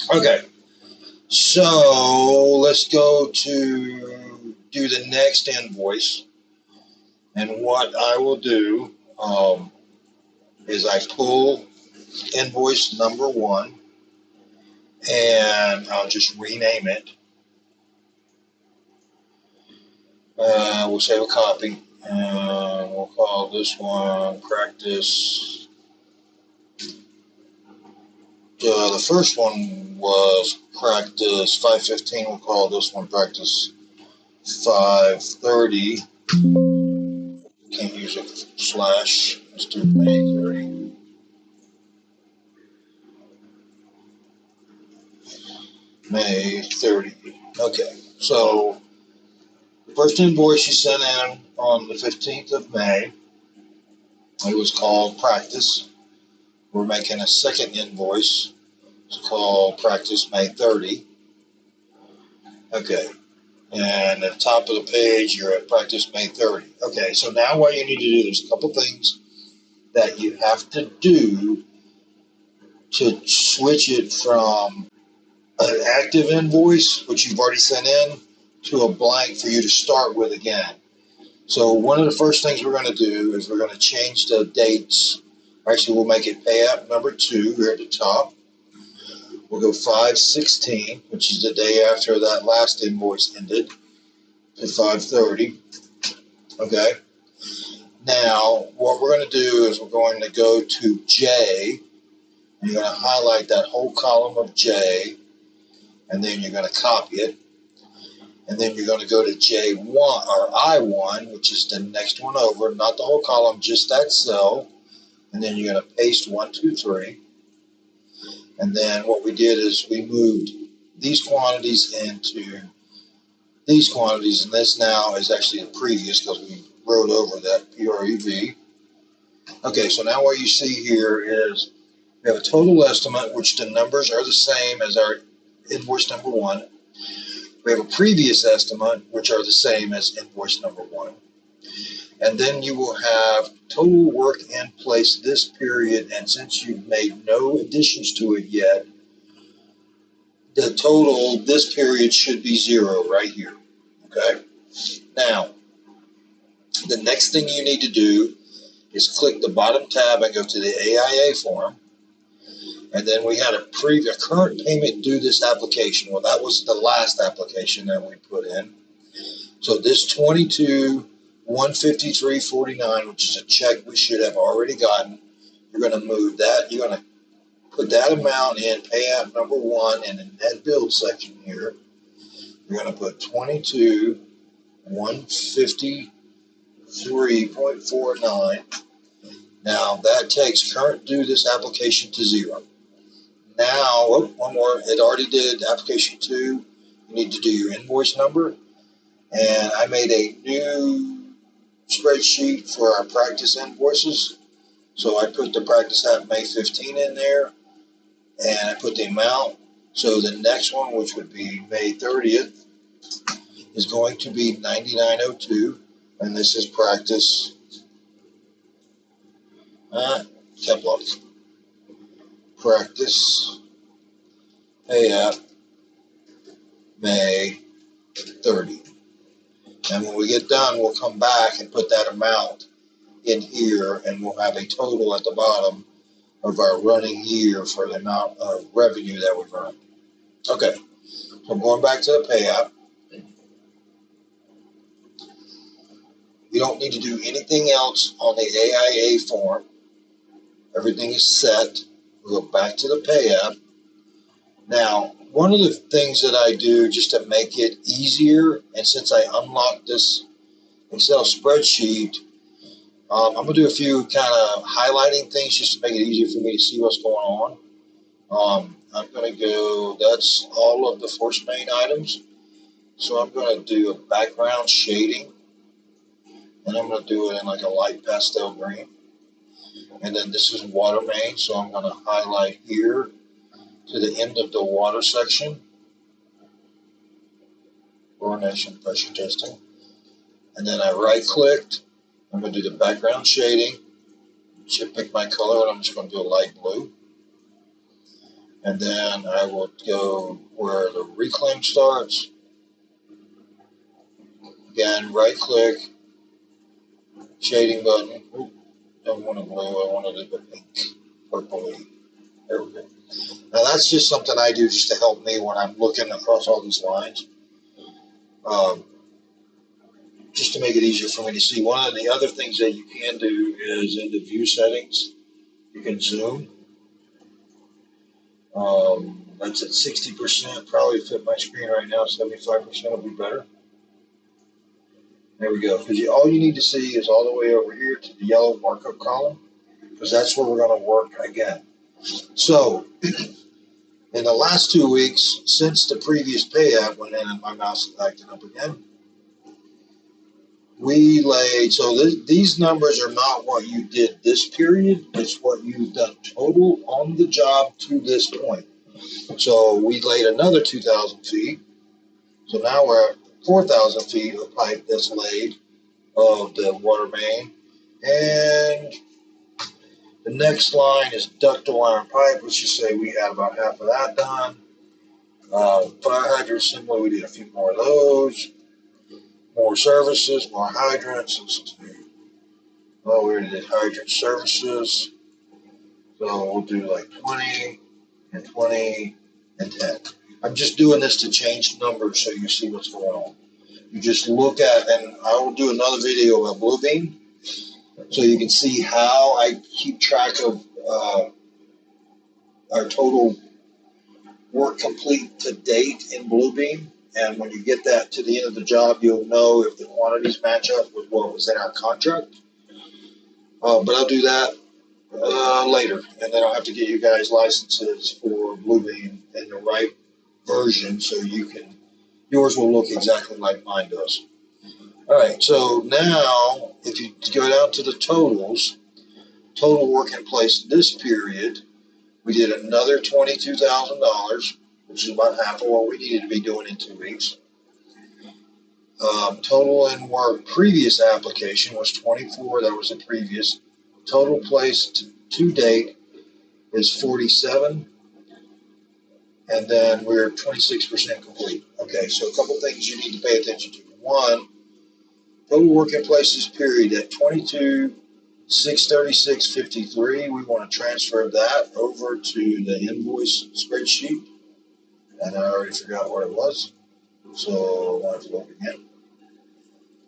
Okay, so let's go to do the next invoice. And what I will do is I pull invoice number one and I'll just rename it. We'll save a copy. And we'll call this one practice. The first one was practice 515. We'll call this one practice 530. Can't use a slash. Let's do May 30. May 30. Okay, so the first invoice you sent in on the 15th of May, it was called practice. We're making a second invoice. It's called practice May 30. Okay, and at the top of the page, you're at practice May 30. Okay, so now what you need to do, there's a couple things that you have to do to switch it from an active invoice, which you've already sent in, to a blank for you to start with again. So one of the first things we're going to do is we're going to change the dates. Actually, we'll make it pay app number 2 here at the top. We'll go 5/16, which is the day after that last invoice ended, to 5/30. Okay. Now, what we're going to do is we're going to go to J. You're going to highlight that whole column of J, and then you're going to copy it. And then you're going to go to J1 or I1, which is the next one over, not the whole column, just that cell. And then you're going to paste 1, 2, 3. And then what we did is we moved these quantities into these quantities, and this now is actually the previous because we wrote over that PREV. Okay, so now what you see here is we have a total estimate, which the numbers are the same as our invoice number 1. We have a previous estimate, which are the same as invoice number 1. And then you will have total work in place this period, and since you've made no additions to it yet, the total this period should be 0 right here. Okay? Now, the next thing you need to do is click the bottom tab and go to the AIA form. And then we had a current payment due this application. Well, that was the last application that we put in. So this 22,153.49, which is a check we should have already gotten, you're going to move that. You're going to put that amount in pay app number 1 in the net build section here. You're going to put 22,153.49. Now that takes current due this application to 0. Now, one more. It already did application 2. You need to do your invoice number. And I made a new spreadsheet for our practice invoices. So I put the practice app May 15 in there, and I put the amount. So the next one, which would be May 30th, is going to be 9902, and this is practice Kepler. Practice pay app May 30. And when we get done, we'll come back and put that amount in here, and we'll have a total at the bottom of our running year for the amount of revenue that we've earned. Okay, so I'm going back to the pay app. You don't need to do anything else on the AIA form. Everything is set. We'll go back to the pay app. Now, one of the things that I do just to make it easier, and since I unlocked this Excel spreadsheet, I'm going to do a few kind of highlighting things just to make it easier for me to see what's going on. I'm going to go, that's all of the force main items. So I'm going to do a background shading, and I'm going to do it in like a light pastel green. And then this is water main, so I'm going to highlight here to the end of the water section. Chlorination pressure testing. And then I right clicked. I'm going to do the background shading. Should pick my color, and I'm just going to do a light blue. And then I will go where the reclaim starts. Again, right click, shading button. Oop, don't want a blue, I wanted a pink, purple. There we go. Now that's just something I do just to help me when I'm looking across all these lines. Um, just to make it easier for me to see. One of the other things that you can do is in the view settings, you can zoom. That's at 60%, probably fit my screen right now. 75% will be better. There we go. Because all you need to see is all the way over here to the yellow markup column, because that's where we're going to work again. So, in the last 2 weeks, since the previous pay app went in and my mouse is acting up again, we laid, so these numbers are not what you did this period, it's what you've done total on the job to this point. So we laid another 2,000 feet. So now we're at 4,000 feet of pipe that's laid of the water main. And the next line is ductile iron pipe, which you say we had about half of that done. Fire hydrants, similar, we did a few more of those. More services, more hydrants. We already did hydrant services. So we'll do like 20 and 20 and 10. I'm just doing this to change numbers so you see what's going on. You just look at, and I will do another video about Bluebeam so you can see how I keep track of our total work complete to date in Bluebeam. And when you get that to the end of the job, you'll know if the quantities match up with what was in our contract. But I'll do that later, and then I'll have to get you guys licenses for Bluebeam in the right version so yours will look exactly like mine does. All right, so now if you go down to the totals, total work in place this period, we did another $22,000, which is about half of what we needed to be doing in 2 weeks. Total in work previous application was 24. That was the previous. Total placed to date is 47. And then we're 26% complete. Okay, so a couple things you need to pay attention to. One, total work in places period at 22,636.53. We want to transfer that over to the invoice spreadsheet. And I already forgot what it was, so I have to look again.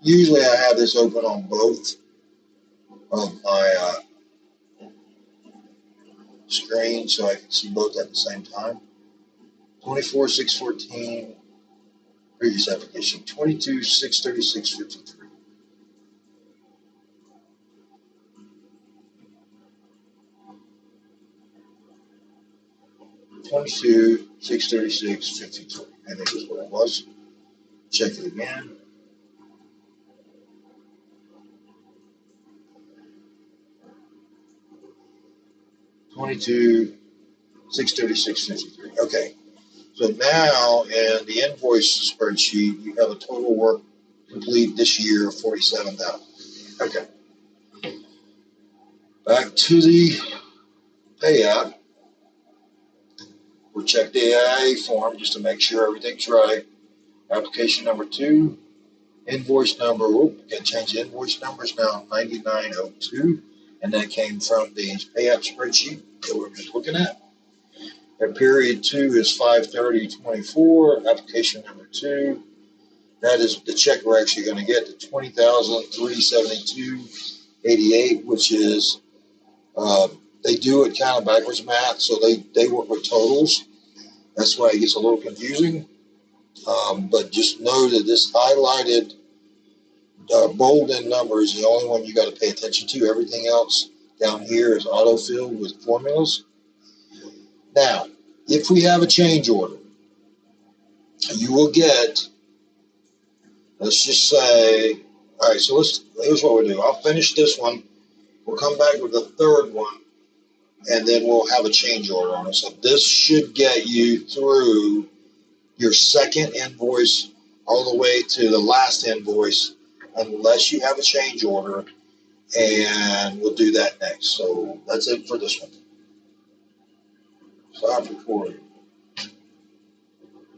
Usually I have this open on both of my screens so I can see both at the same time. 24,614 previous application, 22,636.53. 22,636.53. I think is what it was. Check it again. 22,636.53. Okay. So now in the invoice spreadsheet, you have a total work complete this year of 47,000. Okay. Back to the pay app. We'll check the AIA form just to make sure everything's right. Application number 2, invoice number, can change the invoice numbers now, 9902. And that came from the pay app spreadsheet that we're just looking at. And period 2 is 5/30/24, application number 2. That is the check we're actually going to get, the 20,372.88, which is, they do it kind of backwards math, so they work with totals. That's why it gets a little confusing. But just know that this highlighted bolded number is the only one you got to pay attention to. Everything else down here is auto-filled with formulas. Now, if we have a change order, you will get, let's just say, all right, so here's what we'll do. I'll finish this one. We'll come back with the third one, and then we'll have a change order on it. So this should get you through your second invoice all the way to the last invoice, unless you have a change order, and we'll do that next. So that's it for this one. Stop recording.